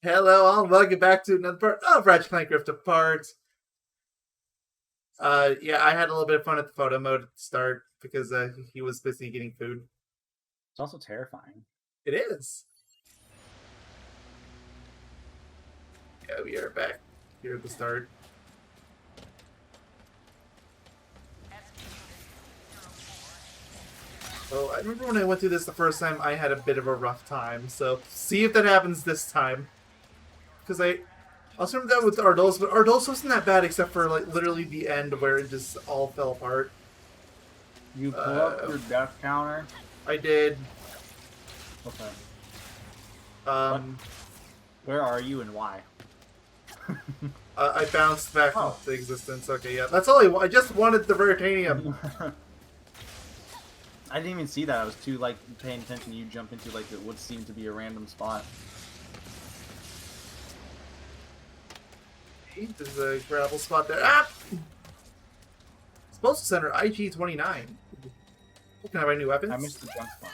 Hello, all, and welcome back to another part of Ratchet Clank Rift Apart. Yeah, I had a little bit of fun at the photo mode at the start because he was busy getting food. It's also terrifying. It is. Yeah, we are back here at the start. So I remember when I went through this the first time, I had a bit of a rough time. So see if that happens this time. Because I also remember that with Ardos, but Ardos wasn't that bad except for like literally the end where it just all fell apart. You pull up your death counter? I did. Okay. Where are you and why? I bounced back into existence. Okay, yeah. That's all I just wanted the Veritanium. I didn't even see that. I was too, like, paying attention to you jump into, like, what seemed to be a random spot. Hey, there's a gravel spot there. Ah! Postal Center, IG-29. Can I buy new weapons? I missed the jump spot.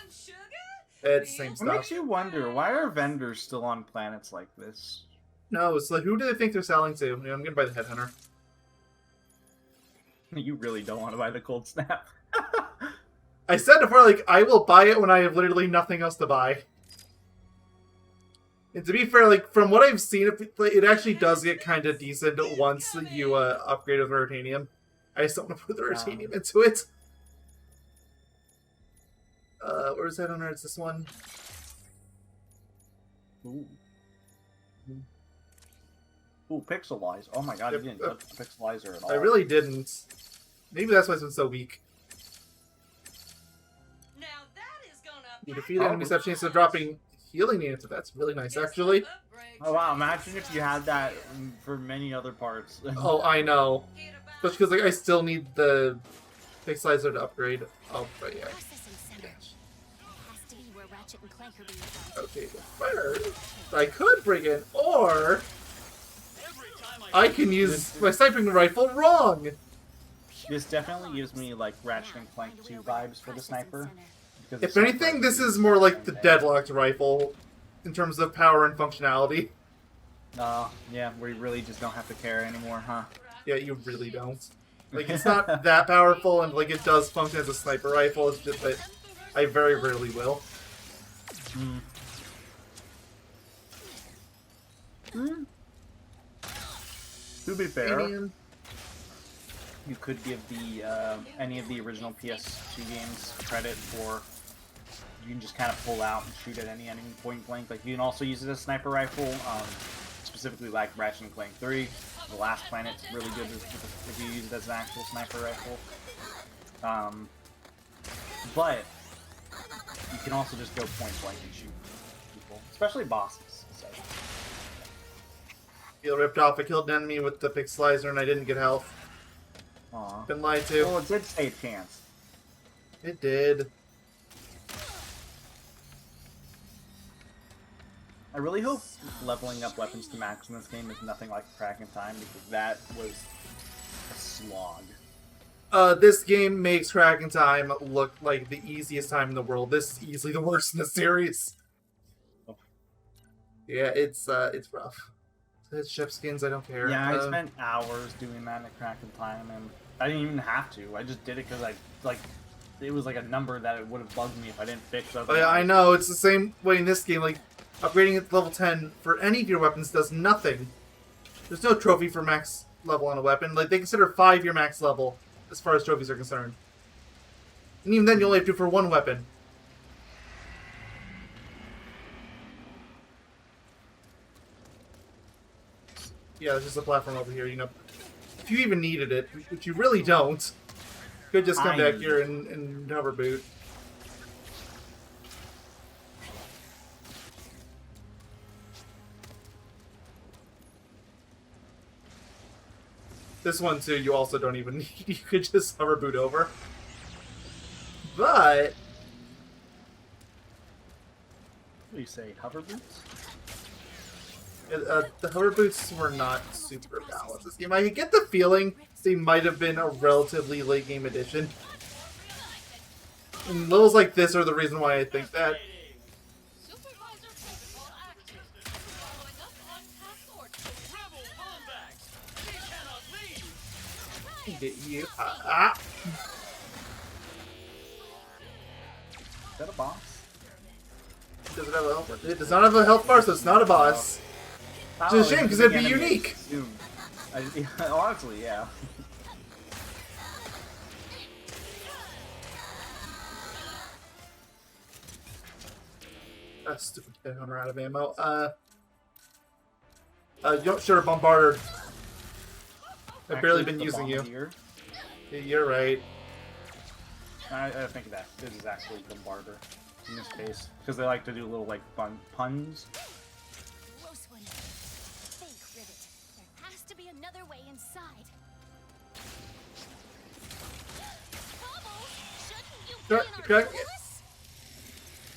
It's the same stuff. What makes you wonder, why are vendors still on planets like this? No, it's like, who do they think they're selling to? I'm gonna buy the Headhunter. You really don't want to buy the Cold Snap. I said before, like, I will buy it when I have literally nothing else to buy. And to be fair, like, from what I've seen, it actually does get kind of decent once you upgrade with Veritanium. I just don't want to put the Veritanium into it. Where's Headhunter? It's this one. Ooh. Ooh, Pixelize. Oh my god, you didn't touch the Pixelizer at all. I really didn't. Maybe that's why it's been so weak. Now that is gonna You defeat enemies have a chance of dropping healing units. That's really nice, actually. Oh wow, imagine if you had that for many other parts. Oh, I know. Especially because like, I still need the Pixelizer to upgrade. Oh, but yeah. Okay, fire. I could bring in, or I can use my sniping rifle wrong. This definitely gives me like Ratchet and Clank 2 vibes for the sniper. If anything, this is more like the deadlocked rifle in terms of power and functionality. Yeah, where you really just don't have to care anymore, huh? Yeah, you really don't. Like, it's not that powerful, and like it does function as a sniper rifle. It's just that I very rarely will. To be fair, you could give the any of the original PS2 games credit for you can just kind of pull out and shoot at any enemy point blank. Like you can also use it as a sniper rifle, specifically like Ratchet and Clank 3. The Last Planet's really good if you use it as an actual sniper rifle. But you can also just go point blank and shoot people, especially bosses. So. Feel ripped off. I killed an enemy with the Pixelizer and I didn't get health. Aww. Been lied to. Well, it did say a chance. It did. I really hope leveling up weapons to max in this game is nothing like Crack in Time, because that was a slog. This game makes Crack in Time look like the easiest time in the world. This is easily the worst in the series. Oh. Yeah, it's rough. It's ship skins, I don't care. Yeah, I spent hours doing that at Crack in Time, and I didn't even have to. I just did it because it was like a number that it would have bugged me if I didn't fix. Oh yeah, I know. It's the same way in this game. Like, upgrading it to level 10 for any of your weapons does nothing. There's no trophy for max level on a weapon. Like, they consider 5 your max level as far as trophies are concerned. And even then, you only have to for one weapon. Yeah, there's just a platform over here, you know. If you even needed it, which you really don't, you could just come back here and hover boot. This one, too, you also don't even need. You could just hover boot over. But... What do you say, hover boots? The hover boots were not super balanced this game. I get the feeling they might have been a relatively late game addition. And levels like this are the reason why I think that. Get you. Is that a boss? Does it have a health bar? It does not have a health bar, so it's not a boss. Which is a shame, because it'd be unique. Honestly, yeah. Stupid hunter out of ammo. You don't shoot a bombarder. I've barely been using you. You're right. I think that this is actually Bombarder in this case, because they like to do little like puns. Close one. Think, Rivet. There has to be another way inside. Bubbles, shouldn't you be in our Ardolis?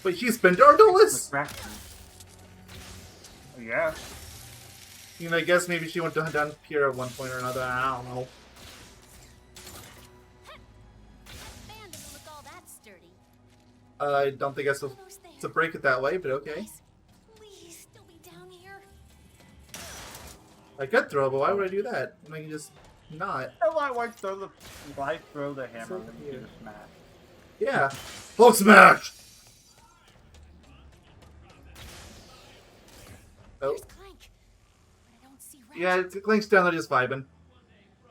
Wait, she's been to Ardolis? Yeah. You know, I guess maybe she went to down Pier at one point or another. I don't know. Fan doesn't look all that sturdy. I don't think I supposed to break it that way, but okay. Please, don't be down here. I could throw, but why would I do that? I can just not. Why throw the hammer when you can smash? Yeah. Hulk smash! Oh. There's Clank, but I don't see Ratchet. Yeah, Clank's down there just vibing.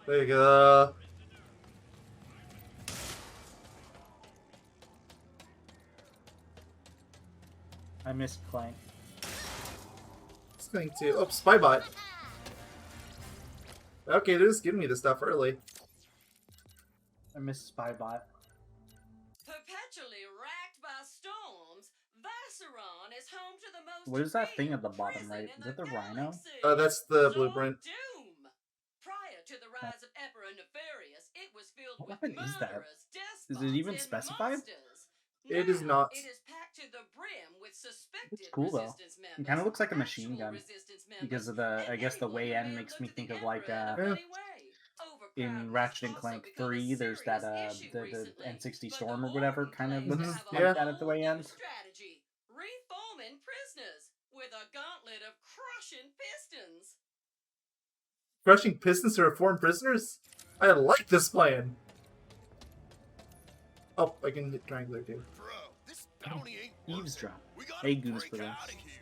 There you go. I missed Clank. It's going to. Oh, Spybot. Okay, they're just giving me this stuff early. I missed Spybot. Perpetually racked by storms, Vacheron is home to the most. What is that thing at the dreaded bottom prison right? in Is that the rhino? galaxy. That's the Zone blueprint. Doom. Prior to the rise of Emperor Nefarious, it was filled What with weapon is that? murderers, Is it even despots, and specified? monsters. It is Now, not. It is packed to the brim with suspected It's cool, though. resistance It members, kind of looks like a machine actual gun resistance because of members, the, I and guess the anyone way who end may have makes me looked at think the of like Emperor in a funny way. in Overcrowding Ratchet and has Clank also become a 3, there's that serious issue the recently, N60 but Storm the or whatever Warden kind of claims to looks have a like Yeah. that at the way whole new end. strategy, reforming prisoners with a gauntlet of crushing pistons. Crushing pistons to reform prisoners? I like this plan. Oh, I can hit triangular too. Bro, this bounty ain't worth it. Eavesdrop. We gotta Hey, Goons break for Less. outta here.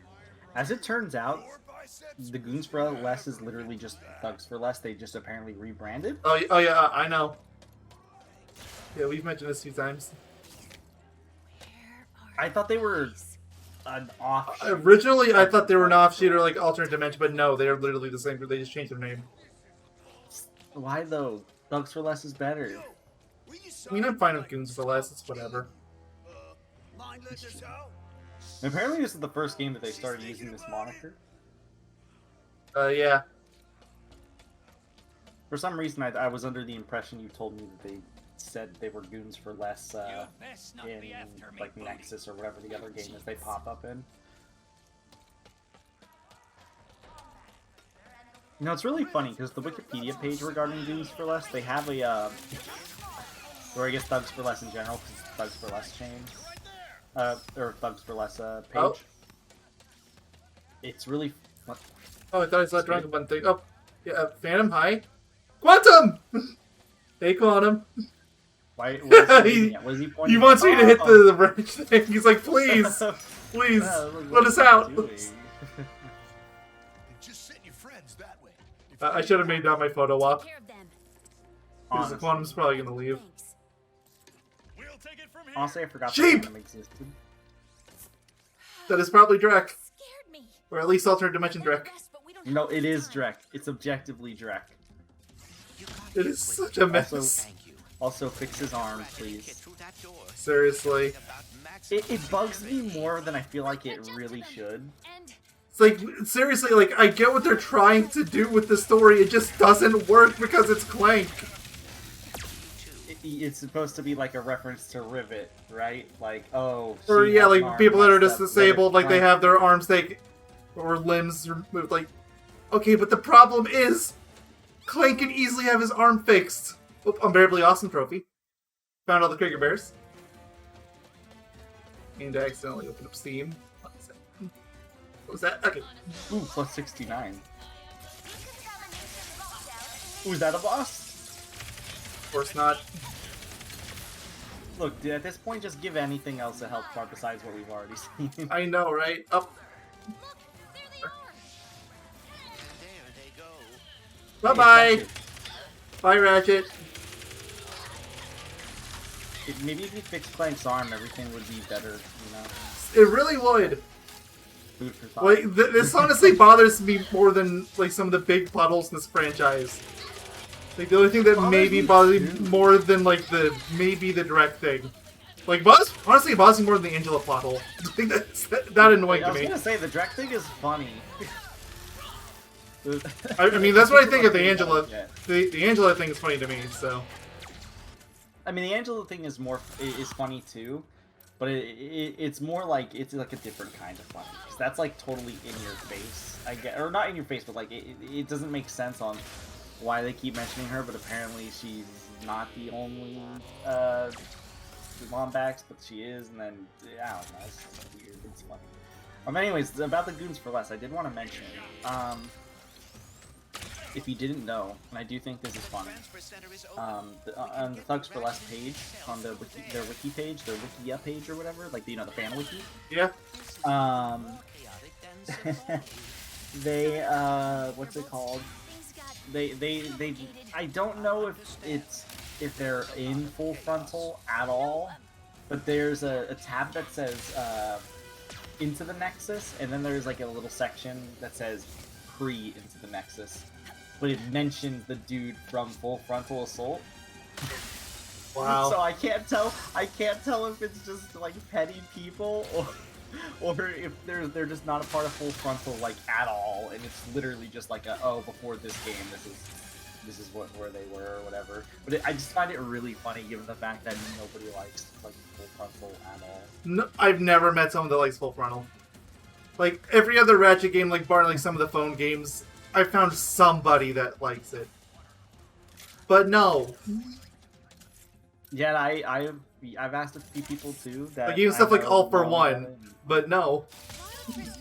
As it turns out, Your biceps the Goons for Less is literally just Thugs for Less. They just apparently rebranded. Oh yeah, I know. Yeah, we've mentioned this a few times. I thought they were an offshoot. Originally, I thought they were an offshoot or like alternate dimension, but no, they are literally the same. They just changed their name. Why though? Thugs for Less is better. Will you I mean, I'm fine with Goons for Less. It's whatever. mind let this out? And apparently, this is the first game that they started using this moniker. Yeah. For some reason, I was under the impression you told me that they said they were Goons for Less in like Nexus or whatever the other game is they pop up in. You know, it's really funny because the Wikipedia page regarding Goons for Less, they have a, or I guess Thugs for Less in general, because Thugs for Less changed, or Thugs for Less page. Oh. It's really. Oh, I thought I saw a Dragon Button thing. Oh, yeah, Phantom, hi. Quantum! Hey, Quantum. Why? What is he, what is he pointing? He wants me to hit Oh. the branch thing. He's like, please, please, let us out. Just send your friends that way. If I should have made that my photo op. Take care of them. Because Honestly, Quantum's probably gonna leave. Thanks. we'll take it from here. honestly, I forgot Sheep! that game existed. That is probably Drek. Scared me. Or at least alternate dimension Drek. Rest, but we don't No, have it much is time. Drek. It's objectively Drek. It is such a mess. Also, fix his arm, please. Seriously. It bugs me more than I feel like it really should. And It's like, seriously, like, I get what they're trying to do with the story, it just doesn't work because it's Clank. It's supposed to be like a reference to Rivet, right? Like, oh, Or, she yeah, has an like, arm people that are messed just up, disabled, like, they Clank- have their arms taken, or limbs removed, like, okay, but the problem is, Clank can easily have his arm fixed. Oop, unbearably awesome trophy. Found all the Krieger Bears. And I accidentally opened up Steam. What was that? Okay. Ooh, plus 69. Ooh, is that a boss? Of course not. Look, dude, at this point, just give anything else a health bar besides what we've already seen. I know, right? Oh, Look, there they are. There they go. bye-bye! Bye, Ratchet. Maybe if you fix Clank's arm, everything would be better, you know? It really would. Food for thought. Like, this honestly bothers me more than, like, some of the big puddles in this franchise. Like, the only thing that maybe bothers me more than, like, maybe the direct thing. Like, honestly, it bothers me more than the Angela plot hole. I think that's that annoying I to was me. gonna say, the direct thing is funny. I mean, that's what I think of the Angela. Yeah. The Angela thing is funny to me, so. I mean, the Angela thing is funny too, but it's more like it's like a different kind of funny because that's like totally in your face. I get, or not in your face, but like it doesn't make sense on why they keep mentioning her. But apparently she's not the only Lombax, but she is, and then I don't know. It's weird. It's funny. Anyways, about the Goons for Less, I did want to mention. If you didn't know, and I do think this is funny, on the Thugs for Less page, on their wiki page, their Wikia page or whatever, like the fan wiki. Yeah. They what's it called? They I don't know if they're in full frontal at all, but there's a tab that says into the Nexus, and then there's like a little section that says pre into the Nexus. But it mentions the dude from Full Frontal Assault. Wow. So I can't tell if it's just like petty people or if they're just not a part of Full Frontal like at all, and it's literally just like before this game this is where they were or whatever. But I just find it really funny given the fact that nobody likes like Full Frontal at all. No, I've never met someone that likes Full Frontal. Like every other Ratchet game, like barring like some of the phone games, I found somebody that likes it. But no. Yeah, I've asked a few people too that Like even stuff like All for One, but no.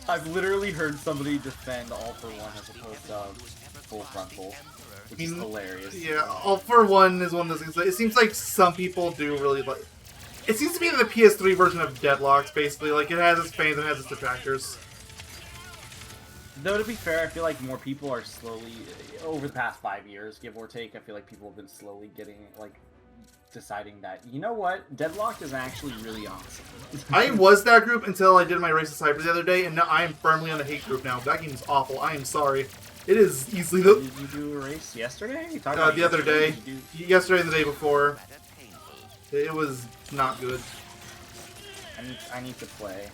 I've literally heard somebody defend All for One as opposed to Full Frontal, which is hilarious. Yeah, All for One is one of those things. It seems like some people do really like. It seems to be the PS3 version of Deadlocks, basically. Like it has its fans and it has its detractors. Though to be fair, I feel like more people are slowly, over the past 5 years, give or take, I feel like people have been slowly getting, like, deciding that, you know what, Deadlock is actually really awesome. I was that group until I did my race to Cyber the other day, and now I am firmly on the hate group now. That game is awful. I am sorry. It is easily the... Did you do a race yesterday? The other day. Yesterday and the day before. It was not good. I need to play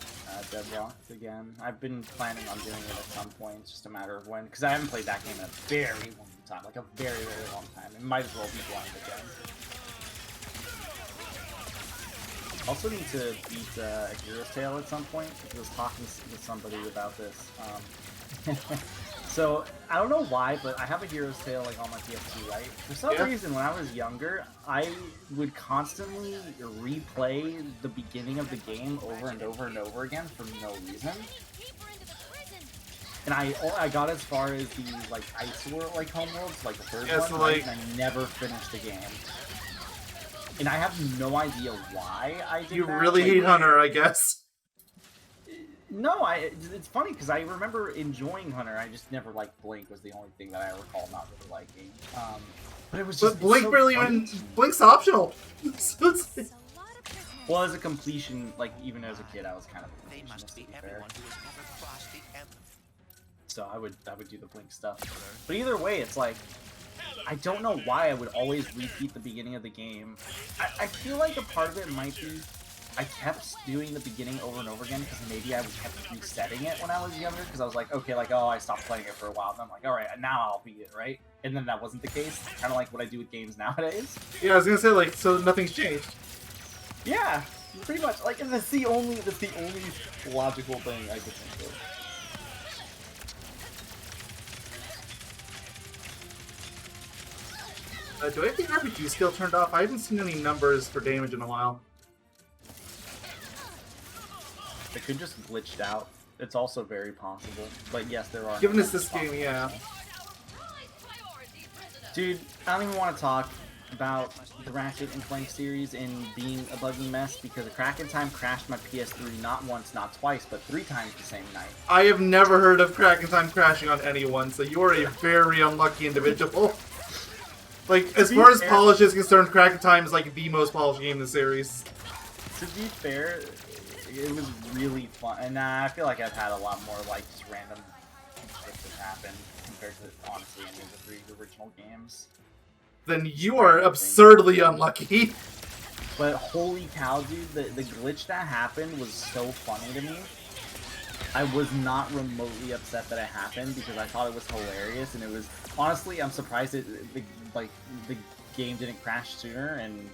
Deadlocked again. I've been planning on doing it at some point. It's just a matter of when, because I haven't played that game in a very long time, like a very, very long time. It might as well be blind again. Also need to beat a Hero's Tale at some point, because I was talking with somebody about this. So, I don't know why, but I have a Hero's Tale like on my PS2, right? For some reason, when I was younger, I would constantly replay the beginning of the game over and over and over again for no reason. And I got as far as the like Ice World, like Homeworlds, like the third one, so, right? And I never finished the game. And I have no idea why I did that. You really hate Hunter, I guess. No, it's funny because I remember enjoying Hunter. I just never liked Blink. Was the only thing that I recall not really liking. But it was just Blink so barely funny. even... Blink's optional. Well, as a completion, like even as a kid, I was kind of a They completionist, must to be be fair. everyone who has ever crossed the Empire. So I would do the Blink stuff. But either way, it's like I don't know why I would always repeat the beginning of the game. I feel like a part of it might be I kept doing the beginning over and over again because maybe I kept resetting it when I was younger because I was like, okay, like, oh, I stopped playing it for a while, and I'm like, all right, now I'll beat it, right? And then that wasn't the case. Kind of like what I do with games nowadays. Yeah, I was gonna say, like, so nothing's changed. Yeah, pretty much. Like, that's the only logical thing I could think of. Do I have the RPG skill turned off? I haven't seen any numbers for damage in a while. It could just glitched out. It's also very possible. But yes, there are. Given it's this game, yeah. Dude, I don't even want to talk. about the Ratchet and Clank series and being a buggy mess because a crack in time crashed my PS3 not once, not twice, but 3 times the same night. I have never heard of Crack in Time crashing on anyone, so you are a very unlucky individual. Like, as far as polish is concerned, Crack in Time is like the most polished game in the series. To be fair, it was really fun, and I feel like I've had a lot more like just random shit that happened compared to honestly any of the 3 original games. Then you are absurdly unlucky. But holy cow, dude, the glitch that happened was so funny to me. I was not remotely upset that it happened because I thought it was hilarious, and it was honestly, I'm surprised the game didn't crash sooner, and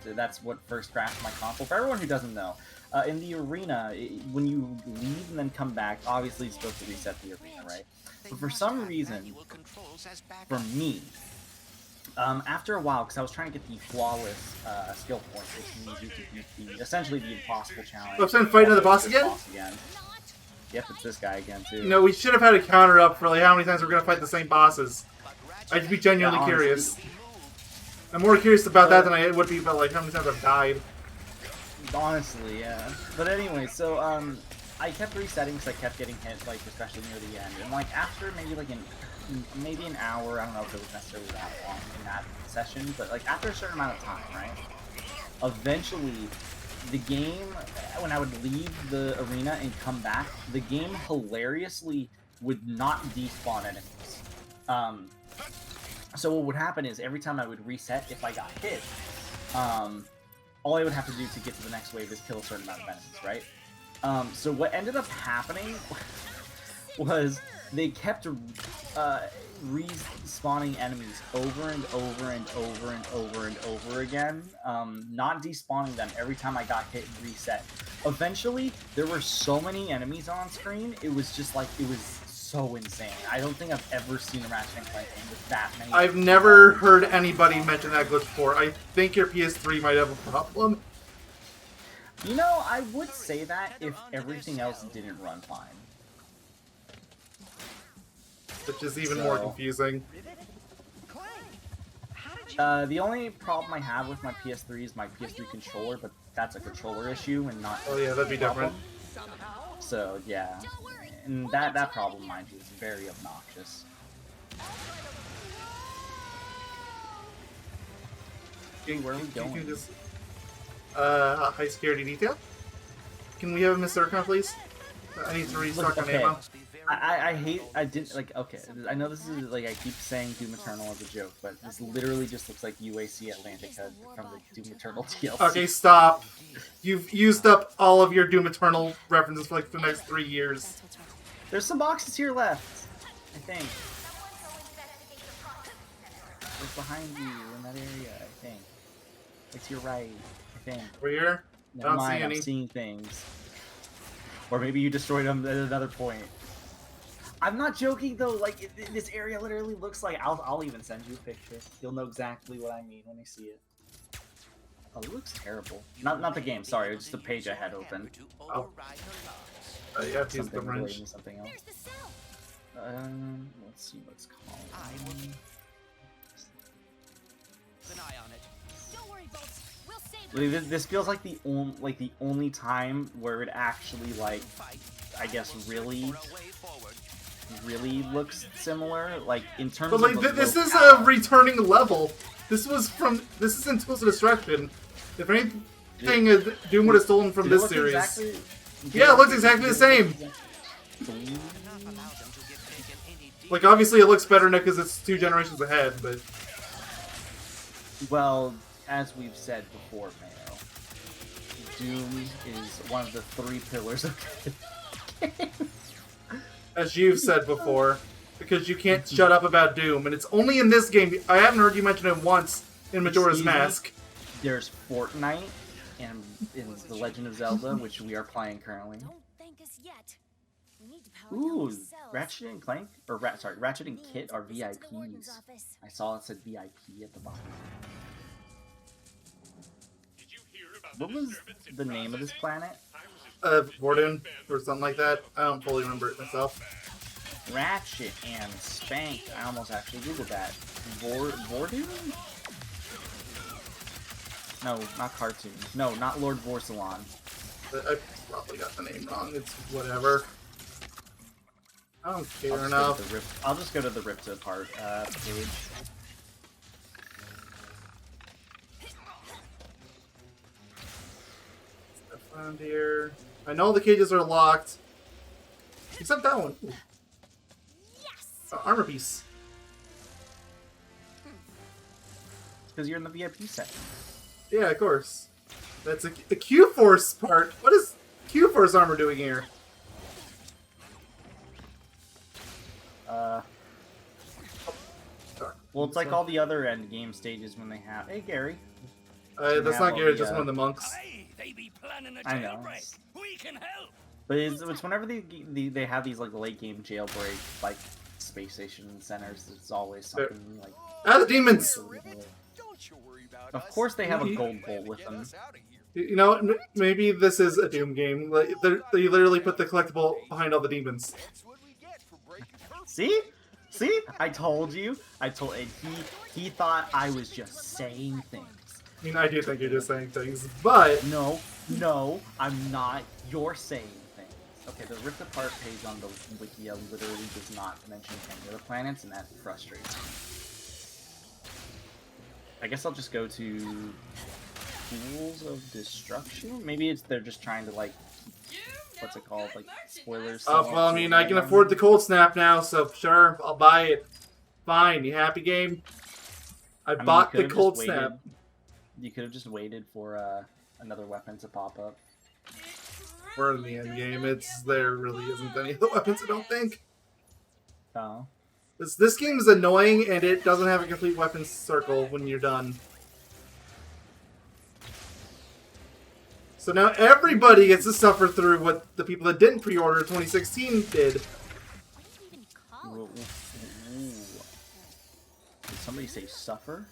that's what first crashed my console. For everyone who doesn't know, in the arena, when you leave and then come back, obviously it's supposed to reset the arena, right? But for some reason, for me, after a while, because I was trying to get the flawless skill points, which means you could beat essentially the impossible challenge. Oh, so I'm fighting another boss again? Yep, it's this guy again, too. You know, we should have had a counter up for like how many times we're going to fight the same bosses. I'd be genuinely curious. I'm more curious about that than I would be about like how many times I've died. Honestly, yeah. But anyway, so I kept resetting because I kept getting hit, like especially near the end, and like after maybe an hour, I don't know if it was necessarily that long in that session, but like after a certain amount of time, right? Eventually, the game, when I would leave the arena and come back, the game hilariously would not despawn enemies. So what would happen is every time I would reset, if I got hit, all I would have to do to get to the next wave is kill a certain amount of enemies, right? So what ended up happening was they kept respawning enemies over and over and over and over and over again, not despawning them every time I got hit and reset. Eventually, there were so many enemies on screen, it was just like, it was so insane. I don't think I've ever seen a Ratchet Clank game with that many. I've never heard anybody mention that glitch before. I think your PS3 might have a problem. You know, I would say that if everything else didn't run fine. Which is even more confusing. The only problem I have with my PS3 is my PS3 controller, but that's a controller issue and not. Oh yeah, that'd be different. So yeah, and that problem, mind you, is very obnoxious. Hey, where are we going? Just, high security detail. Can we have a Mr. Urcon, please? I need to restock on ammo. I didn't, like, okay, I know this is, like, I keep saying Doom Eternal as a joke, but this literally just looks like UAC Atlantica from the Doom Eternal DLC. Okay, stop. You've used up all of your Doom Eternal references for, like, the next 3 years. There's some boxes here left, I think. It's behind you in that area, I think. It's your right, I think. Over here? Never mind, I'm seeing things. Or maybe you destroyed them at another point. I'm not joking though, like, this area literally looks like, I'll even send you a picture. You'll know exactly what I mean when you see it. Oh, it looks terrible. Not the game, sorry, it's just the page I had open. Oh. You have to use the wrench. Something else. Let's see what's called. An eye on it. Don't worry, Bolts. We'll save This feels like the only time where it actually, like, I guess really looks similar, like in terms but, like, of this is a returning level. This is in Tools of Destruction. If anything, Doom would have stolen from this series. Yeah, it looks exactly the same. Like, obviously it looks better now because it's 2 generations ahead, but... Well, as we've said before, Mayo, Doom is one of the 3 pillars of games. As you've said before, because you can't shut up about Doom, and it's only in this game. I haven't heard you mention it once in Majora's Mask. There's Fortnite and in The Legend of Zelda, which we are playing currently. Don't thank us yet. We need to power Ooh, down these cells. Ratchet and Clank, or Ratchet and Kit are This is the warden's VIPs. office. I saw it said VIP at the bottom. What was the name of this planet? Warden, or something like that. I don't fully remember it myself. Ratchet and Spank. I almost actually googled that. Vordoon? No, not cartoon. No, not Lord Vorsalon. I probably got the name wrong. It's whatever. I don't care I'll enough. I'll just go to the ripped apart page. Stuff around here. I know the cages are locked. Except that one. Ooh. Yes! Armor piece. Because you're in the VIP section. Yeah, of course. That's the Q-Force part. What is Q-Force armor doing here? Well, it's like all the other end game stages when they have. Hey, Gary. That's not Gary, just one of the monks. Hey, they be planning a I know. jailbreak. We can help. But it's whenever they have these like late game jailbreak like space station centers. It's always something like. Ah, the demons! Don't you worry about Of us. course, they have a You- gold bolt with them. You know, maybe this is a Doom game. Like, they literally put the collectible behind all the demons. That's what we get for breaking curfew. See? See? I told you. And he thought I was just saying things. I mean, I do think you're just saying things, but No, I'm not. You're saying things. Okay, the ripped apart page on the wiki literally does not mention any of the planets, and that frustrates me. I guess I'll just go to Tools of Destruction. Maybe they're just trying to like what's it called, like spoilers. well, I mean, I can afford the cold snap now, so sure, I'll buy it. Fine, you happy, game? I mean, bought you the could've cold just snap. waited- You could have just waited for another weapon to pop up. We're in the end game. There really isn't any of the weapons, I don't think. Oh. This game is annoying, and it doesn't have a complete weapons circle when you're done. So now everybody gets to suffer through what the people that didn't pre-order 2016 did. What do you even call Ooh. it? Did somebody say suffer?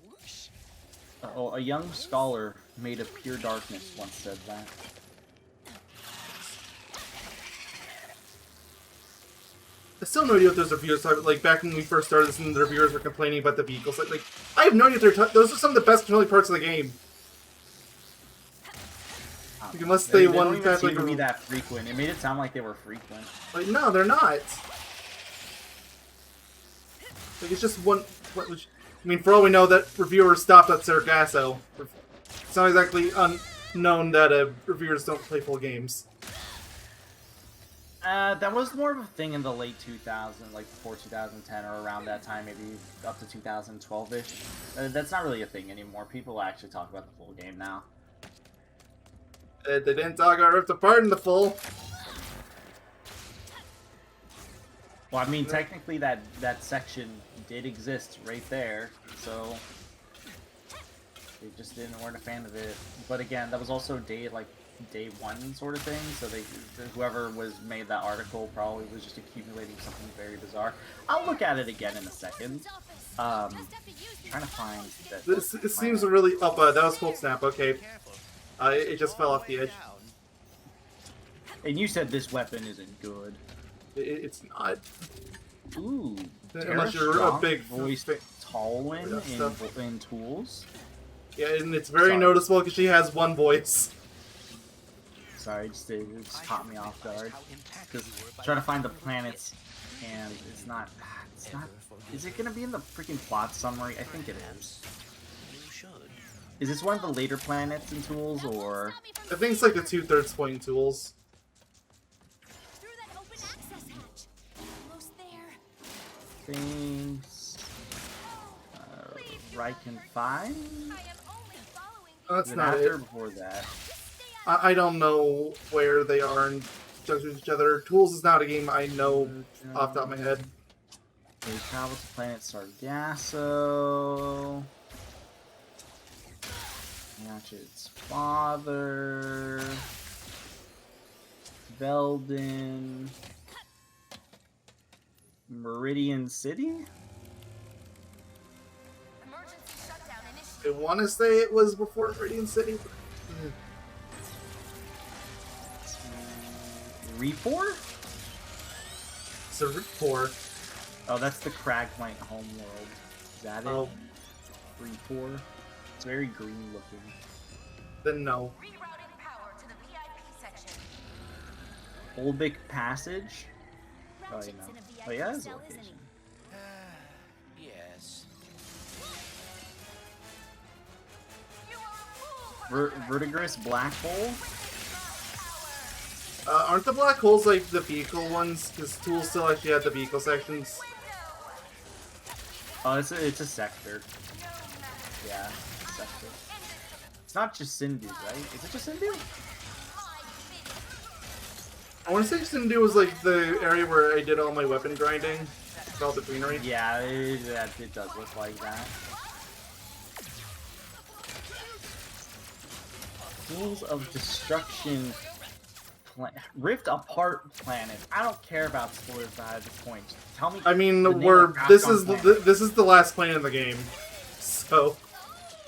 Whoosh. Oh, a young scholar made of pure darkness once said that. I still have no idea what those reviews are. Like, back when we first started this and the reviewers were complaining about the vehicles. Like I have no idea if those are some of the best controlling parts of the game. Like, unless they don't won even past, seem like, to be that frequent. It made it sound like they were frequent. Like, no, they're not. Like, it's just one... I mean, for all we know, that reviewers stopped at Sargasso. It's not exactly unknown that reviewers don't play full games. That was more of a thing in the late 2000s, like before 2010 or around that time, maybe up to 2012-ish. That's not really a thing anymore. People actually talk about the full game now. They didn't talk about Ripped Apart in the full. Well, I mean, technically that section did exist right there, so they just weren't a fan of it. But again, that was also day one sort of thing. So whoever made that article probably was just accumulating something very bizarre. I'll look at it again in a second. Trying to find that. It seems really... Oh, that was Cold Snap, okay. It just fell off the edge. And you said this weapon isn't good. It's not. Ooh. Unless you're a big voiced Tallwyn in Tools. Yeah, and it's very Sorry. noticeable because she has one voice. Sorry, it just caught me off guard. Because trying to find the planets, and it's not. Is it gonna be in the freaking plot summary? I think it is. You should. Is this one of the later planets in Tools, or? I think it's like the 2/3 point in Tools. Through that open access hatch. Almost there. Things. Riken 5? I am only following That's Is it not after or it. before that? I don't know where they are in junction with each other. Tools is not a game I know off the top of my head. They travel to planet Sargasso. Ratchet's father. Veldin. Meridian City? emergency shutdown I initiated. want to say it was before Radiant City. Refor? It's a Refor. Oh, that's the Cragmite homeworld. Is that it? Oh, Refor? very green looking. Then no. Rerouting power to the VIP section. Olbic Passage. Oh, Ratchet's you know. in a VIP Oh yeah, it's a cell, isn't location. Yes. You are a fool for Vertigrous Black Hole. Aren't the black holes like the vehicle ones? Because Tools still actually had the vehicle sections. Oh, it's a sector. Yeah, it's a sector. It's not just Sindhu, right? Is it just Sindhu? I want to say Sindu was like the area where I did all my weapon grinding. With all the greenery. Yeah, it does look like that. Tools of Destruction. Rift Apart Planet. I don't care about spoilers at this point. Just tell me. I mean, the name we're of this Capcom is planet. this is the last planet in the game, so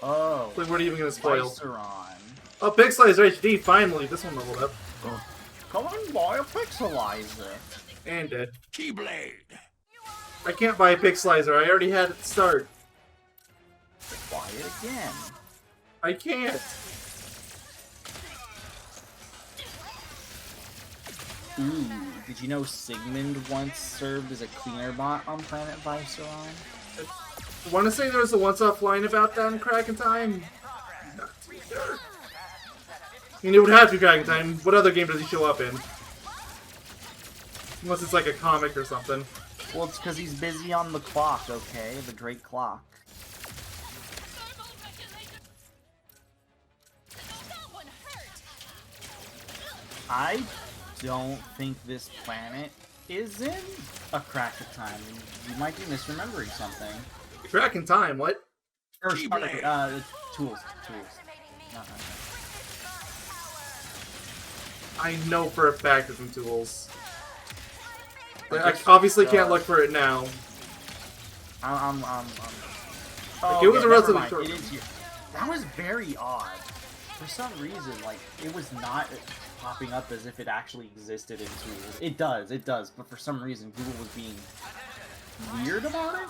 Oh. like, what are you even gonna spoil? Viceron. Oh, Pixelizer HD finally. This one leveled up Come on, boy, a pixelizer. and dead. Keyblade. I can't buy a Pixelizer. I already had it start. Buy it again. I can't. Ooh, did you know Sigmund once served as a cleaner bot on Planet Viceron? I want to say there was a once-off line about that in Kraken Time. Not too sure. I mean, it would have to be Kraken Time. What other game does he show up in? Unless it's like a comic or something. Well, it's because he's busy on the clock, okay? The Great Clock. that one hurt. I don't think this planet is in a Kraken Time. You might be misremembering something. Kraken Time, what? Or, sorry, Tools. Not I know for a fact it's in Tools. Like, I obviously can't look for it now. I'm Like, it was a relatively never short mind. It is here. That was very odd. For some reason, like, it was not popping up as if it actually existed in Tools. It does, but for some reason, Google was being weird about it.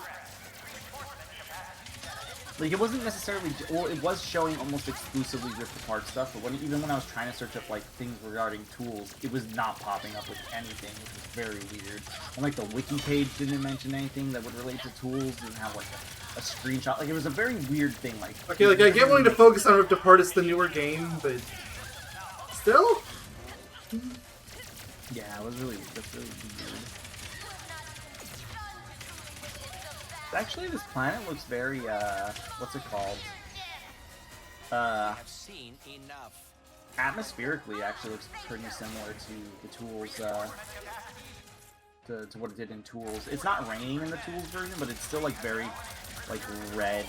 Like, it wasn't necessarily, well, it was showing almost exclusively Rift Apart stuff, but even when I was trying to search up, like, things regarding Tools, it was not popping up with anything, which was very weird. And, like, the wiki page didn't mention anything that would relate to Tools, didn't have, like, a screenshot. Like, it was a very weird thing, like... Okay, like, I get wanting to focus on Rift Apart as the newer game, but... Still? Yeah, that's really weird. Actually, this planet looks very, what's it called? I've seen enough. Atmospherically, actually looks pretty similar to the Tools, to what it did in Tools. It's not raining in the Tools version, but it's still, like, very, like, red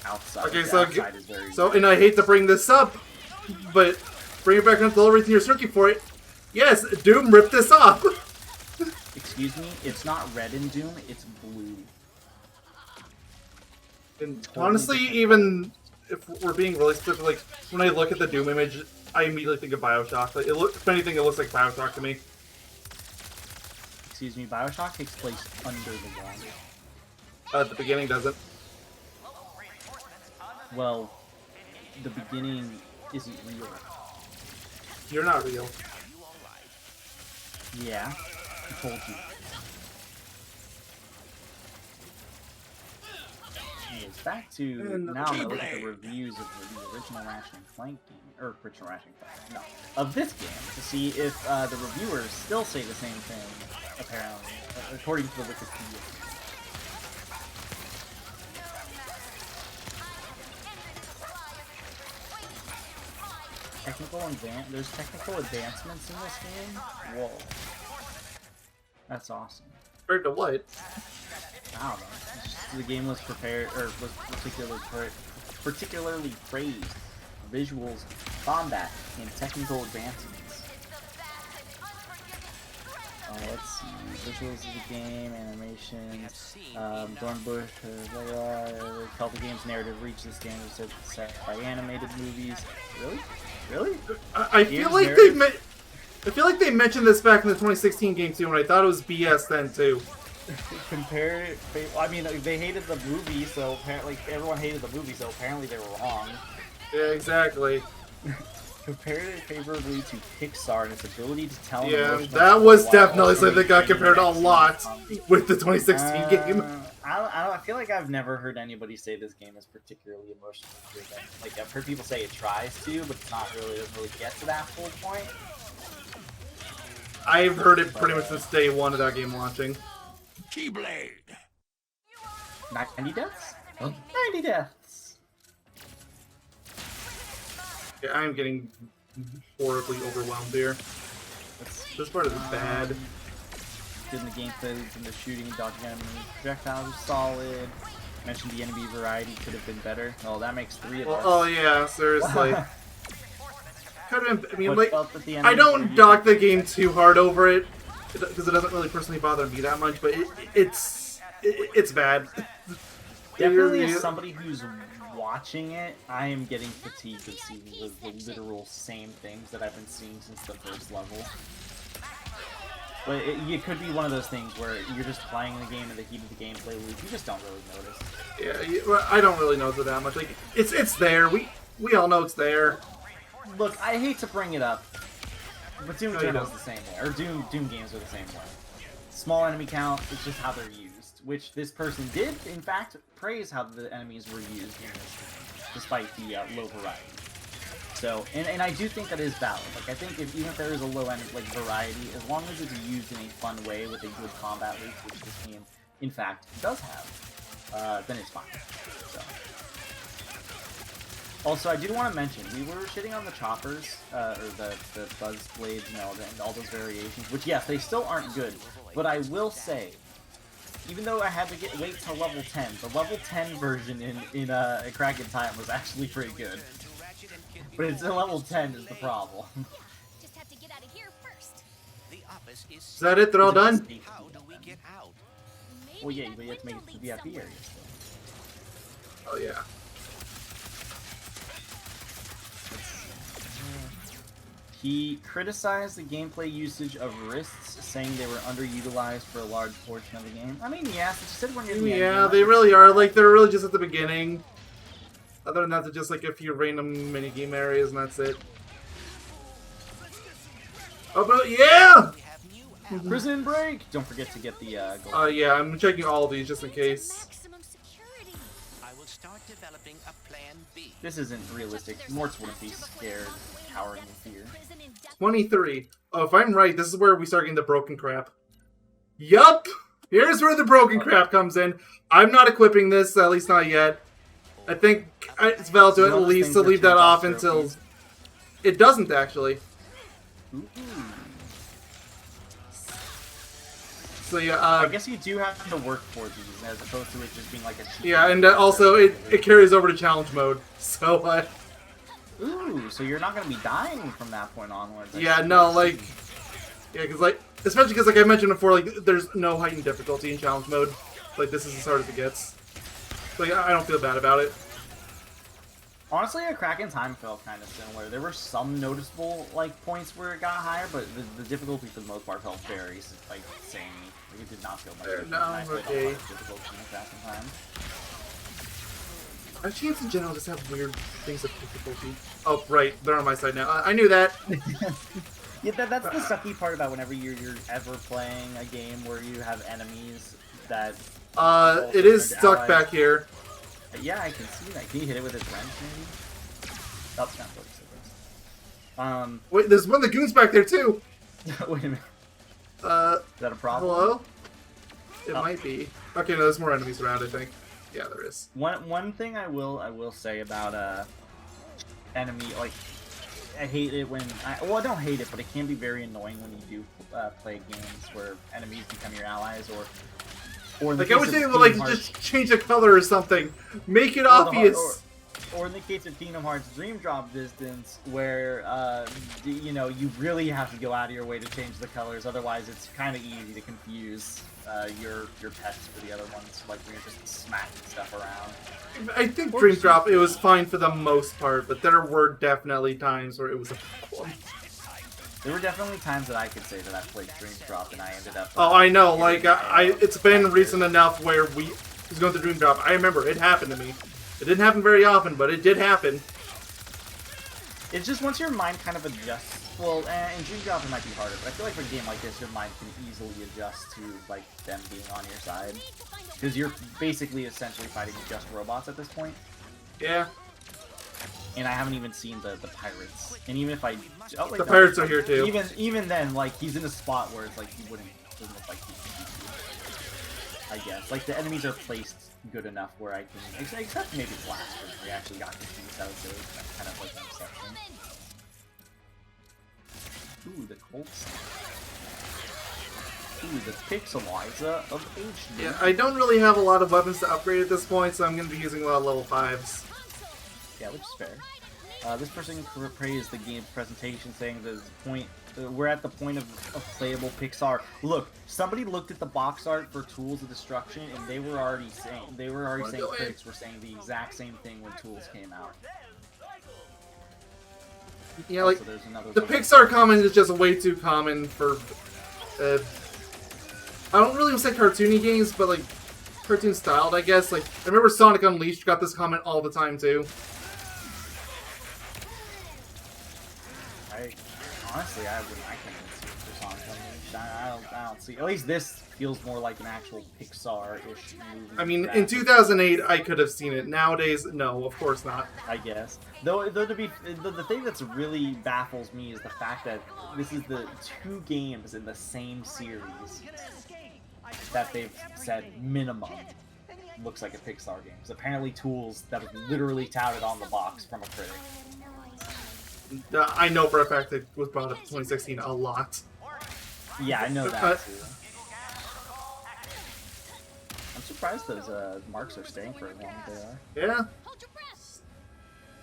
outside. Okay, The so, outside is very so, red. and I hate to bring this up, but bring it back up to everything you're searching for it. Yes, Doom ripped this off! Excuse me, it's not red in Doom, it's blue. And Totally honestly, different. even if we're being really specific, like, when I look at the Doom image, I immediately think of Bioshock. Like, if anything, it looks like Bioshock to me. Excuse me, Bioshock takes place under the water. At the beginning, doesn't. Well, the beginning isn't real. You're not real. Yeah, I told you. Anyways, back to And now I'm gonna look at the reviews of the original Ratchet Clank game, or original Ratchet Clank, no, of this game, to see if the reviewers still say the same thing, apparently, according to the Wikipedia. There's technical advancements in this game? Whoa. That's awesome. Compared to what? I don't know. It's just the game was prepared, or was particularly praised. Visuals, combat, and technical advancements. Let's see. Visuals of the game, animations, Dornbush, help the game's narrative reach the standards set by animated movies. Really? Really? I feel like I feel like they mentioned this back in the 2016 game too, and I thought it was BS then too. Compare. I mean, they hated the movie, so apparently everyone hated the movie, so apparently they were wrong. Yeah, exactly. Compared it favorably to Pixar and its ability to tell. Yeah, emotional that was while definitely also something that got maintaining compared a excellent lot comedy. with the 2016 game. I feel like I've never heard anybody say this game is particularly emotionally driven. Like I've heard people say it tries to, but it's not really doesn't really get to that full point. I've heard it pretty much since day one of that game launching. Keyblade. 90 deaths? 90 deaths. Yeah, I'm getting horribly overwhelmed here. This part is bad. Good in the gameplay, in the shooting, dodging enemy projectiles are solid. Mentioned the enemy variety could have been better. Oh, that makes 3 of us. Oh yeah, seriously. Could have been, I mean, But like, felt that the I enemy don't variety dock the could have game been too hard over it because it doesn't really personally bother me that much, but it's bad. Definitely, as somebody who's watching it, I am getting fatigued of seeing the literal same things that I've been seeing since the first level. But it could be one of those things where you're just playing the game in the heat of the gameplay loop. You just don't really notice. Yeah, well, I don't really notice it that much. Like, it's there. We all know it's there. Look, I hate to bring it up, but Doom No, you Eternal's don't. the same way, or Doom games are the same way. Small enemy count is just how they're used, which this person did, in fact, praise how the enemies were used in this, despite the low variety. So, and I do think that is valid. Like, I think even if there is a low end variety, as long as it's used in a fun way with a good combat loop, which this game, in fact, does have, then it's fine. So. Also, I do want to mention, we were shitting on the choppers, or the buzz blades, you know, and all those variations, which, yes, they still aren't good, but I will say, even though I had to wait till level 10, the level 10 version in Crack in Time was actually pretty good. But it's a level 10 is the problem. Just have to get out of here first. The office Is that it? They're all done? How do we get out? Maybe Well, yeah, that but you have to make it to the window VIP leads area somewhere. still. Oh yeah. He criticized the gameplay usage of wrists, saying they were underutilized for a large portion of the game. I mean, yes, it's said when you're the end Yeah, game, they I really can see are. that. Like, they're really just at the beginning. Other than that, they're just like a few random minigame areas, and that's it. Oh, but yeah! We have new Prison break! Don't forget to get the gold. Yeah, I'm checking all of these just in case. Maximum security. I will start developing a plan B. This isn't realistic. Morts wouldn't be scared, cowering in fear. Prison indefinitely. 23. Oh, if I'm right, this is where we start getting the broken crap. Yup! Here's where the broken crap comes in. I'm not equipping this, at least not yet. I think it's valid to One at of those least things to that leave that turns off off until... trophies. It doesn't, actually. Ooh. So yeah, I guess you do have to work for these, as opposed to it just being like a cheat. yeah, and also it carries over to challenge mode. So, Ooh, so you're not gonna be dying from that point onwards. I yeah, see. no, like... Yeah, because, like... Especially because, like I mentioned before, like, there's no heightened difficulty in challenge mode. Like, this is as hard as it gets. So, yeah, I don't feel bad about it. Honestly, a Crack in Time felt kind of similar. There were some noticeable like points where it got higher, but the difficulty for the most part felt very like samey. Like, it did not feel much different. No, I played okay. a lot of difficulty in Crack in Time. Our teams in general just have weird things of difficulty. Oh, right, they're on my side now. I knew that. Yeah, that's the sucky part about whenever you're ever playing a game where you have enemies that. It is stuck allies. back here. Yeah, I can see that. Can you hit it with its wrench, maybe? That's not 40 seconds. Wait, there's one of the goons back there too. Wait a minute. Is Is that a problem? hello? It Oh. might be. Okay, no, there's more enemies around, I think. Yeah, there is. One thing I will say about enemy, like, I hate it when well, I don't hate it, but it can be very annoying when you do play games where enemies become your allies, or in the Like, I case wish of they would, Kingdom like, Hearts- just change the color or something. Make it or the- obvious. Or in the case of Kingdom Hearts Dream Drop Distance, where you know, you really have to go out of your way to change the colors, otherwise it's kind of easy to confuse your pets for the other ones, like when you're just smacking stuff around. I think Dream Drop, it was fine for the most part, but there were definitely times where it was a problem. There were definitely times that I could say that I played Dream Drop and I ended up. Oh, I know. Like, it's been recent enough where we was going through Dream Drop. I remember it happened to me. It didn't happen very often, but it did happen. It's just once your mind kind of adjusts. Well, in Dream Drop it might be harder, but I feel like for a game like this, your mind can easily adjust to like them being on your side, because you're basically essentially fighting just robots at this point. Yeah. And I haven't even seen the pirates. And even if I, the pirates are here too. Even then, like he's in a spot where it's like he doesn't look like he can beat you. I guess like the enemies are placed good enough where I can, except maybe Blast, where we actually got confused. I would say that's kind of like an exception. Ooh, the Colts. Ooh, the Pixelizer of HD. Yeah, I don't really have a lot of weapons to upgrade at this point, so I'm going to be using a lot of level 5s. Yeah, which is fair. This person praised the game's presentation, saying that we're at the point of playable Pixar. Look, somebody looked at the box art for Tools of Destruction, and they were already saying critics were saying the exact same thing when Tools came out. Yeah, like Also, the Pixar comment is just way too common for. I don't really want to say cartoony games, but like cartoon styled, I guess. Like I remember Sonic Unleashed got this comment all the time too. Honestly, I couldn't see it for Sonic Unleashed. I don't see. At least this feels more like an actual Pixar-ish movie. I mean, in 2008, I could have seen it. Nowadays, no, of course not. I guess. Though the thing that's really baffles me is the fact that this is the 2 games in the same series that they've said minimum looks like a Pixar game. Because apparently Tools, that was literally touted on the box from a critic. I know for a fact that it was brought up in 2016 a lot. Yeah, I know that too. I'm surprised those marks are staying for as long as they are. Yeah.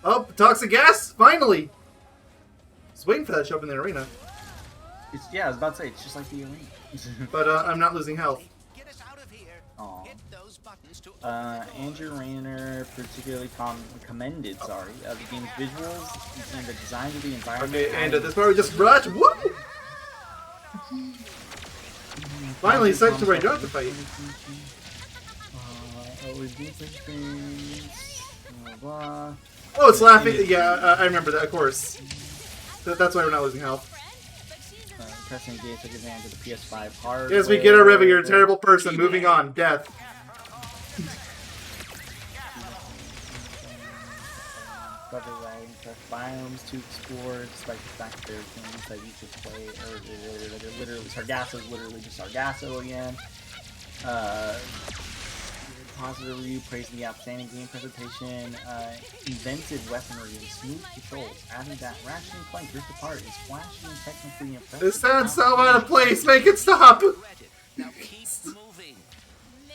Oh, toxic gas! Finally! I was waiting for that to show up in the arena. Yeah, I was about to say, it's just like the arena. But I'm not losing health. Aww. Andrew Rayner particularly commended, the game's visuals and the design of the environment. Okay, and this part we just rush. Woo! Finally, it's time to rage out the fight. Oh, it's laughing. Yeah, I remember that, of course. That's why we're not losing health. Pressing engage took advantage of the PS5 hardware. Yes, we get our River. You're a terrible person. Moving on. Death. Cover riding, press biomes to explore, despite the fact that there are things that you should play, or they're literally, Sargasso's literally just Sargasso again. Positive review praising the outstanding game presentation, inventive weaponry and smooth controls, adding that Ratchet Clank ripped apart is flashy and technically impressive. This sounds so out of place, make it stop! Now keep moving.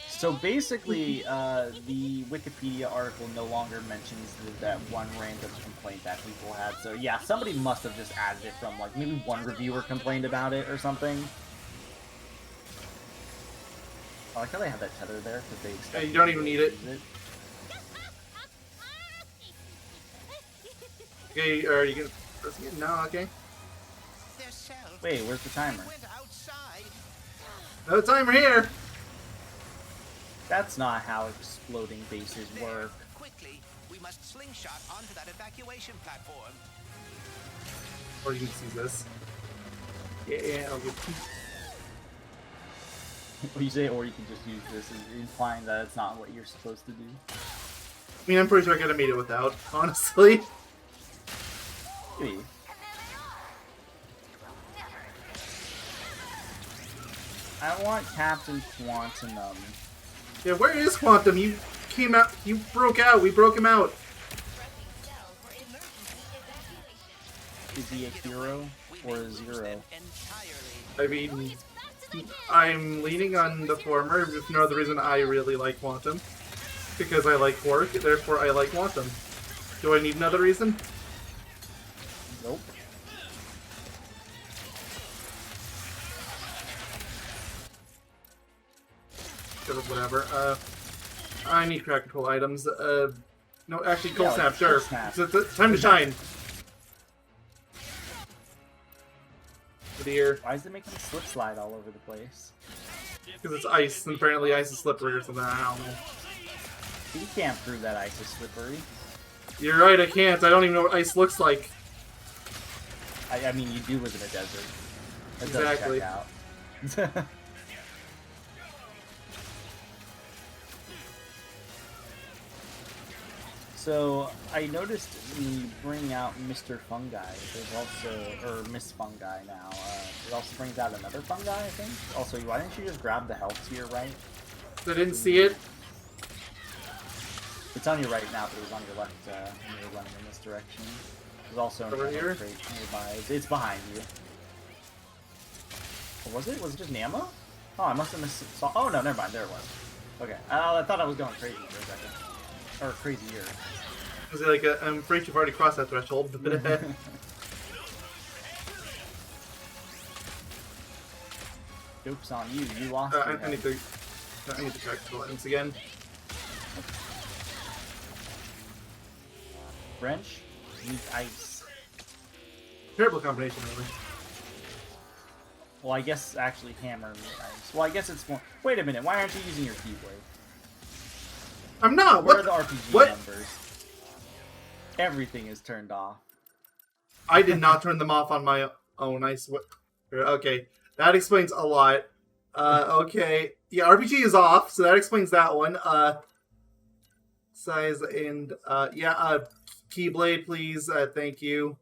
So basically, the Wikipedia article no longer mentions that one random complaint that people had. So yeah, somebody must have just added it from like maybe one reviewer complained about it or something. I like how they have that tether there because they expect you don't even need it. Okay, are you gonna press it? No, okay. Wait, where's the timer? No timer here! That's not how exploding bases work. Quickly, we must slingshot onto that evacuation platform. Or you can just use this. Yeah, okay. What you say, or you can just use this, implying that it's not what you're supposed to do. I mean, I'm pretty sure I could have made it without, honestly. Maybe. I want Captain Quantum. Yeah, where is Quantum? You came out, you broke out, we broke him out. Is he a hero or a zero? I mean, I'm leaning on the former, if no other reason I really like Quantum. Because I like Quark, therefore I like Quantum. Do I need another reason? Nope. Whatever. I need crack control items. No, actually, Cold Snap, sure. Snap. It's time to shine. Deer. Why is it making a slip slide all over the place? Because it's ice, and apparently ice is slippery or something. I don't know. You can't prove that ice is slippery. You're right, I can't. I don't even know what ice looks like. I mean, you do live in a desert. That Exactly. does check out. So, I noticed when you bring out Mr. Fungi, there's also, or Miss Fungi now, it also brings out another fungi, I think. Also, why didn't you just grab the health to your right? I didn't see it. It's on your right now, but it was on your left when you were running in this direction. There's also Over another here? crate nearby. It's behind you. Or was it? Was it just Namo? Oh, I must have missed. Oh no, never mind. There it was. Okay. I thought I was going crazy for a second. Or crazier. I was like, I'm afraid you've already crossed that threshold. Joke's on you. You lost. I your need head. to check the buttons again. Wrench. Weak ice. Terrible combination, really. Well, I guess actually hammer and ice. Well, I guess it's more. Wait a minute. Why aren't you using your keyblade? I'm not. Where What? are the RPG What? numbers? Everything is turned off. I did not turn them off on my own. Okay, that explains a lot. Okay, yeah, RPG is off, so that explains that one. Size and Keyblade, please. Thank you.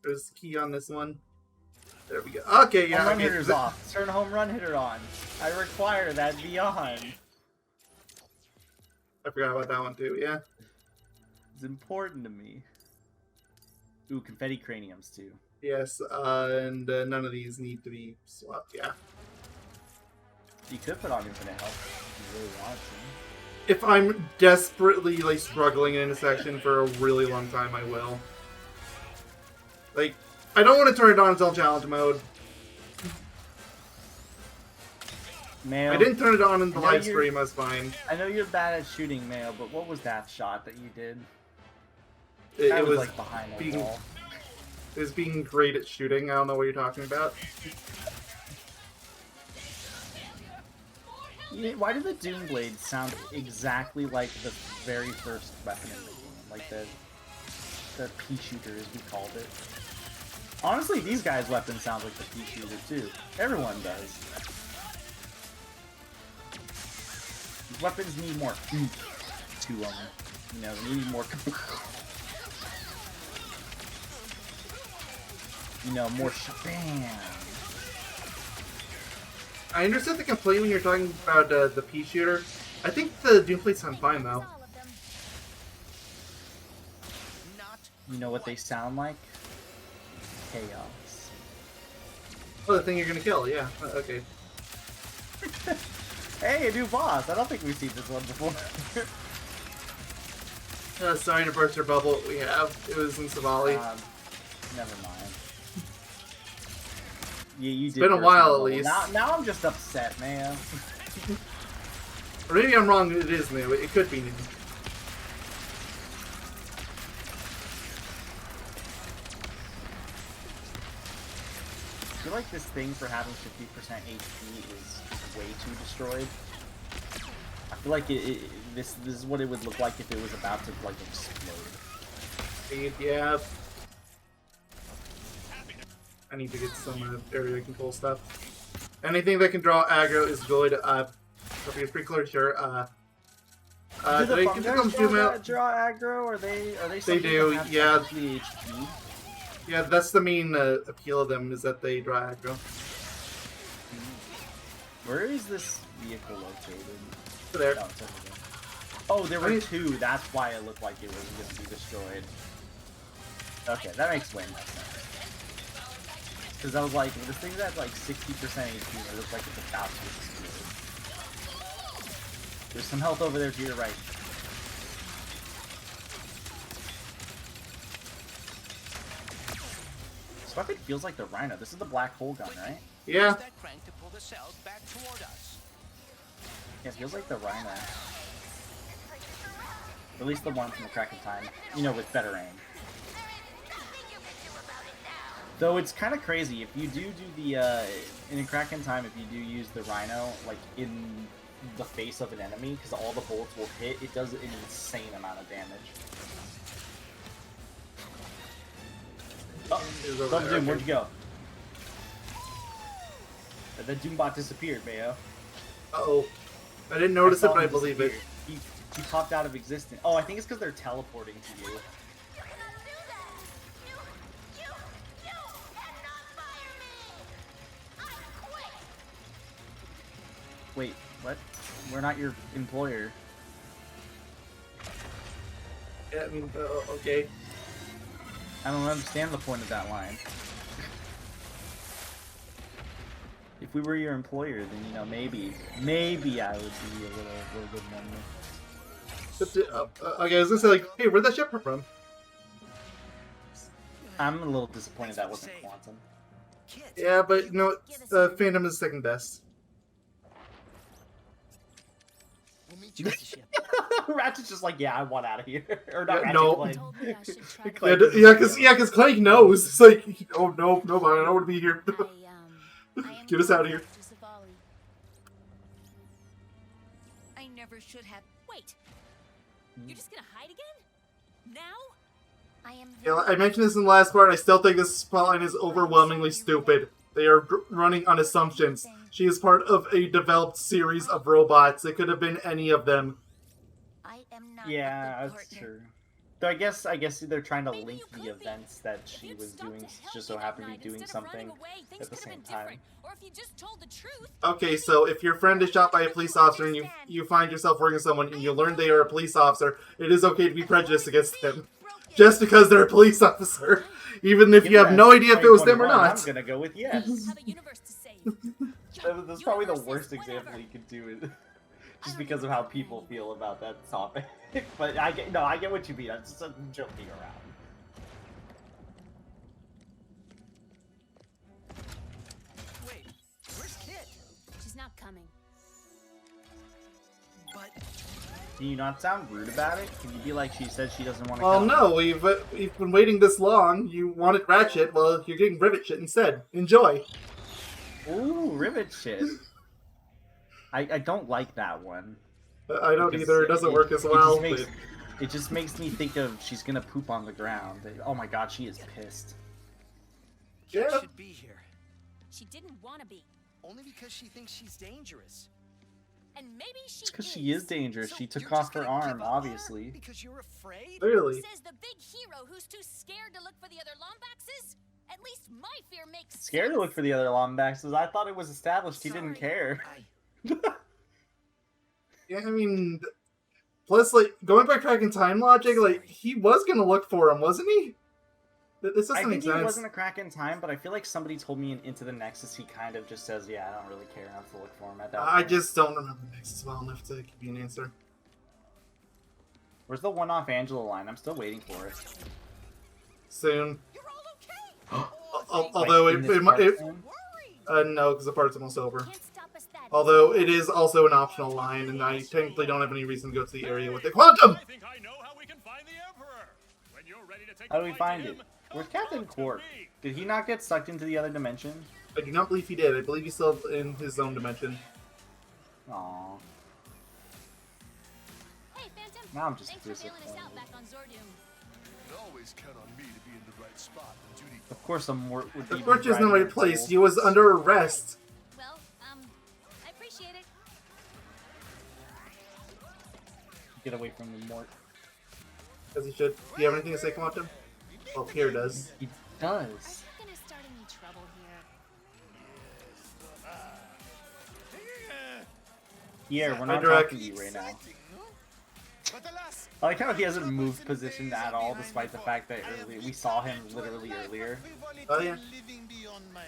There's the key on this one. There we go. Okay, yeah. Home run I mean, hitter's off. Turn home run hitter on. I require that be on. I forgot about that one too. Yeah. It's important to me. Ooh, confetti craniums too. Yes, and none of these need to be swapped. Yeah. You could put on infinite health if you really wanted to. If I'm desperately struggling in a section for a really long time, I will. I don't want to turn it on until challenge mode. Mayo, I didn't turn it on in the I know live you're- stream. I was fine. I know you're bad at shooting, Mayo, but what was that shot that you did? It That was like behind the being wall. it was being great at shooting. I don't know what you're talking about. Why do the Doom Blades sound exactly like the very first weapon in the game? Like the pea shooter, as we called it. Honestly, these guys' weapons sound like the pea shooter too. Everyone does. These weapons need more oomph to them. You know, they need more. You know, more shabam. I understood the complaint when you're talking about the pea shooter. I think the Doom plates sound fine though. All of them. Not You know what they sound like? Chaos. Oh, the thing you're gonna kill. Yeah. Okay. Hey, a new boss! I don't think we've seen this one before. Sorry to burst your bubble. We have. It was in Savali. Never mind. Yeah, you did. been a burst while, my at bubble. least. Now I'm just upset, man. Or maybe I'm wrong. It is new. It could be new. I feel like this thing for having 50% HP is way too destroyed. I feel like this is what it would look like if it was about to like explode. Yeah. I need to get some area control stuff. Anything that can draw aggro is good. Copy a sprinkler, sure. Do the they fungi can become zoom out. draw aggro? Are they something do, that have yeah. technically HP? Yeah, that's the main appeal of them, is that they draw aggro. Where is this vehicle located? So there. Oh, it's over there. Oh, there were two. That's why it looked like it was going to be destroyed. Okay, that makes way more sense. Because I was like, this thing's at like 60% HP, and it looks like it's about to explode. There's some health over there to your right. This weapon feels like the Rhino. This is the black hole gun, right? Yeah. use that crank to pull the cells back toward us. Yeah, it feels like the Rhino. At least the one from the Crack of Time. You know, with better aim. Though it's kind of crazy if you do the in Crack in Time, if you do use the Rhino like in the face of an enemy, because all the bullets will hit, it does an insane amount of damage. Oh, Double Doom, where'd you go? The Doombot disappeared, Mayo. Uh-oh. I didn't notice it, saw but I him believe it. disappear. He popped out of existence. Oh, I think it's because they're teleporting to you. You cannot do that! You cannot fire me! I quit! Wait, what? We're not your employer. Yeah, I mean, okay. I don't understand the point of that line. If we were your employer, then, you know, maybe I would be a little bit more. But, okay, I was gonna say, like, hey, where'd that ship come from? I'm a little disappointed that wasn't Quantum. Yeah, but, you know, Phantom is second best. We'll meet you at the ship. Ratchet's just like, yeah, I want out of here. Or not Yeah, Ratchet, no. Clank. Told me I should try Clank to- Yeah, cause Clank knows. It's like, oh, no, I don't want to be here. I am Get us out of here. Dr. Savali. I never should have. Wait. You're just gonna hide again? Now? I am. Yeah, I mentioned this in the last part. I still think this plotline is overwhelmingly stupid. They are running on assumptions. She is part of a developed series of robots. It could have been any of them. I am not. Yeah, a good that's partner. true. Though I guess they're trying to Maybe link you the could be. events that If she you'd was stopped doing, to help just me so that happened to be night doing instead of running something away, things at the could have same been time. different. Or if you just told the truth. Okay, so if your friend is shot by a police officer and you find yourself working with someone and you learn they are a police officer, it is okay to be prejudiced against them. Just because they're a police officer. Even if you have no idea if it was them or 2021, not. I'm gonna go with yes. Have a universe to save. That's probably the Universes, worst whatever. example you could do, just don't because of even how know people anymore. feel about that topic. But I get what you mean. I'm just joking around. Wait, where's Kit? She's not coming. But Can you not sound rude about it? Can you be like, she said she doesn't want to Well, come? no, we've been waiting this long. You wanted Ratchet, well, you're getting Riveshit instead. Enjoy. Ooh, Riveshit. I don't like that one. I don't Because either. It doesn't work as well. It just makes me think of she's gonna poop on the ground. Oh my god, she is pissed. Kit Yeah. should be here. She didn't want to be. Only because she thinks she's dangerous. And maybe she It's because she is dangerous. So She took you're off just her gonna give arm, up on her obviously. Because you're afraid? Clearly. Says the big hero who's too scared to look for the other Lombaxes? At least my fear makes Scared to sense. look for the other Lombaxes. I thought it was established he didn't Sorry. care. Yeah, I mean, plus, like, going by Crack in Time logic, like, he was gonna look for him, wasn't he? This I doesn't make think he sense. wasn't a Crack in Time, but I feel like somebody told me in Into the Nexus he kind of just says, yeah, I don't really care enough to look for him at that I point. just don't remember Nexus well enough to give you an answer. Where's the one-off Angela line? I'm still waiting for it. Soon. You're all okay. Although Like, in this it part might... zone? No, because the part's almost over. Can't stop us that Although it is also an optional line, and I technically don't have any reason to go to the area with the Quantum! I think I know how we can find the Emperor. When you're ready to take How do the we fight find to it? him, Where's come Captain to Quark? me. Did he not get sucked into the other dimension? I do not believe he did. I believe he's still in his own dimension. Aww. Hey, Phantom. Now I'm just Thanks for bailing us disappointed. out back on Zordoom. You can always count on me to be in the right spot when duty. Of course, I'm more. Would The be Torch is in the riding right her place. soul. He was under arrest. Well, I appreciate it. Get away from me, Mort. As he should. Do you have anything to say, Quantum? Well, Pierre does. He Are does. you gonna start any trouble here? Yeah, we're not Direct. talking to you right now. But alas, I like how he hasn't moved position at all, despite the fact that we saw him literally earlier. Oh, yeah. living beyond my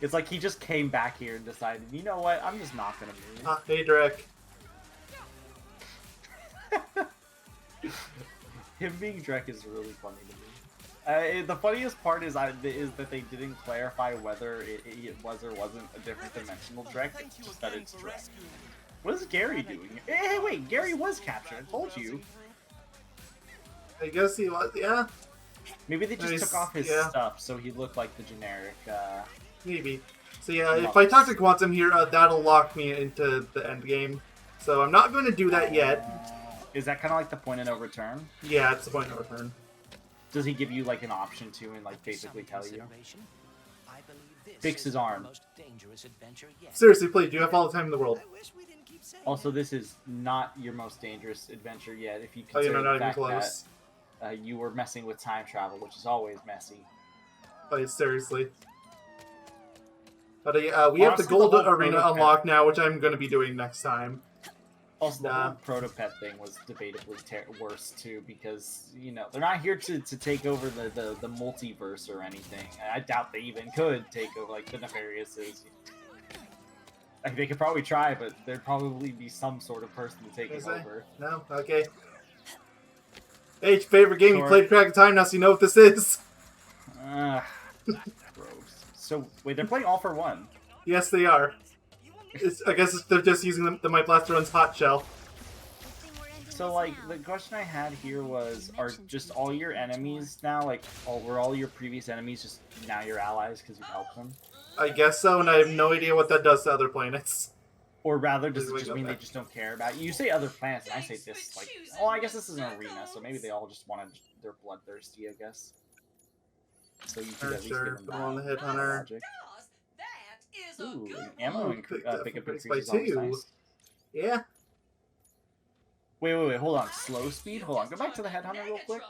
It's like he just came back here and decided, you know what, I'm just not gonna move. Ah, hey, Drek. Him being Drek is really funny to me. The funniest part is that they didn't clarify whether it was or wasn't a different dimensional Drek, it's just that it's Drek. What is Gary doing? Hey, wait, Gary was captured, I told you. I guess he was, yeah. Maybe they just Nice, took off his yeah. stuff so he looked like the generic. Maybe. So yeah, if I talk to Quantum here, that'll lock me into the end game. So I'm not going to do that yet. Is that kind of like the point of no return? Yeah, it's the point of no return. Does he give you like an option to and like basically tell you? I believe this Fix is his the arm. most dangerous adventure yet. Seriously, please, you have all the time in the world. I wish we didn't keep saying Also, this is not your most dangerous adventure yet. If you Oh, you're consider not the even fact close. that you were messing with time travel, which is always messy. Like, seriously. But we have the Honestly, gold the whole arena proto-pet- unlocked now, which I'm going to be doing next time. Also, the Nah. whole proto-pet thing was debatably worse too, because you know they're not here to take over the multiverse or anything. I doubt they even could take over like the Nefariouses. Like they could probably try, but there'd probably be some sort of person to take it Is there? over. No? Okay. Hey, it's your favorite game. You Sure. played Crack of Time now, so you know what this is. Ugh, gross. So wait, they're playing All for One. Yes, they are. I guess they're just using the My Blaster Run's hot shell. So like the question I had here was, are just all your enemies now like were all your previous enemies just now your allies because you helped them? I guess so, and I have no idea what that does to other planets. Or rather, does Please it wake just up mean they back. just don't care about you? You say other planets, and I say this, like, oh, I guess this is an arena, so maybe they all just wanted, they're bloodthirsty, I guess. So you could at least Sure, give them put them on the that Headhunter. logic. That is a Ooh, good ammo one. Picked up pickup increased increase by is always 2. nice. Yeah. Wait, hold on. Slow speed? Hold on, go back to the Headhunter real quick.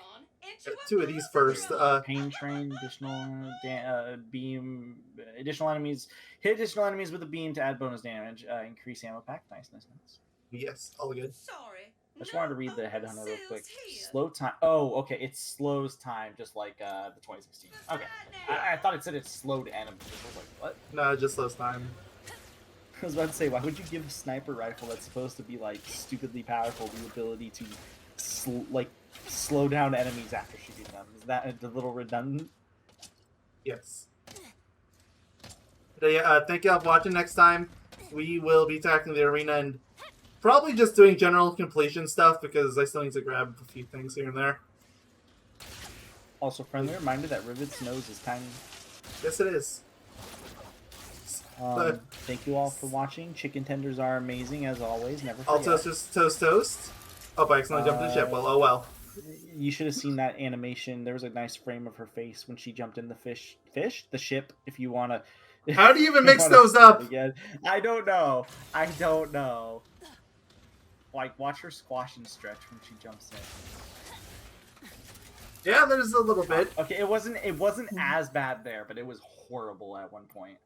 Got 2 of these first. Pain Train, additional beam, additional enemies. Hit additional enemies with a beam to add bonus damage. Increase ammo pack. Nice. Yes, all good. Sorry. I just wanted to read the Headhunter real quick. Here. Slow time. Oh, okay. It slows time, just like the 2016. Okay. I thought it said it slowed enemies. I was like, what? No, it just slows time. I was about to say, why would you give a sniper rifle that's supposed to be like stupidly powerful the ability to slow down enemies after shooting them? Is that a little redundant? Yes. But yeah, thank y'all for watching. Next time, we will be tackling the arena and probably just doing general completion stuff because I still need to grab a few things here and there. Also, friendly reminder that Rivet's nose is tiny. Yes, it is. Thank you all for watching. Chicken tenders are amazing as always. Never forget. Also, just toast. Oh, I accidentally jumped in the ship. Well, oh well. You should have seen that animation. There was a nice frame of her face when she jumped in the the ship. If you want to. How do you even mix those up? Again. I don't know. Like, watch her squash and stretch when she jumps in. Yeah, there's a little bit. Okay, it wasn't as bad there, but it was horrible at one point.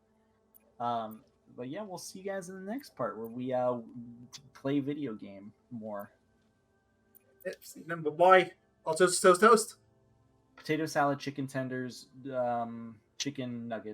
But yeah, we'll see you guys in the next part where we play video game more. Bye. Also, toast. Potato salad, chicken tenders, chicken nuggets.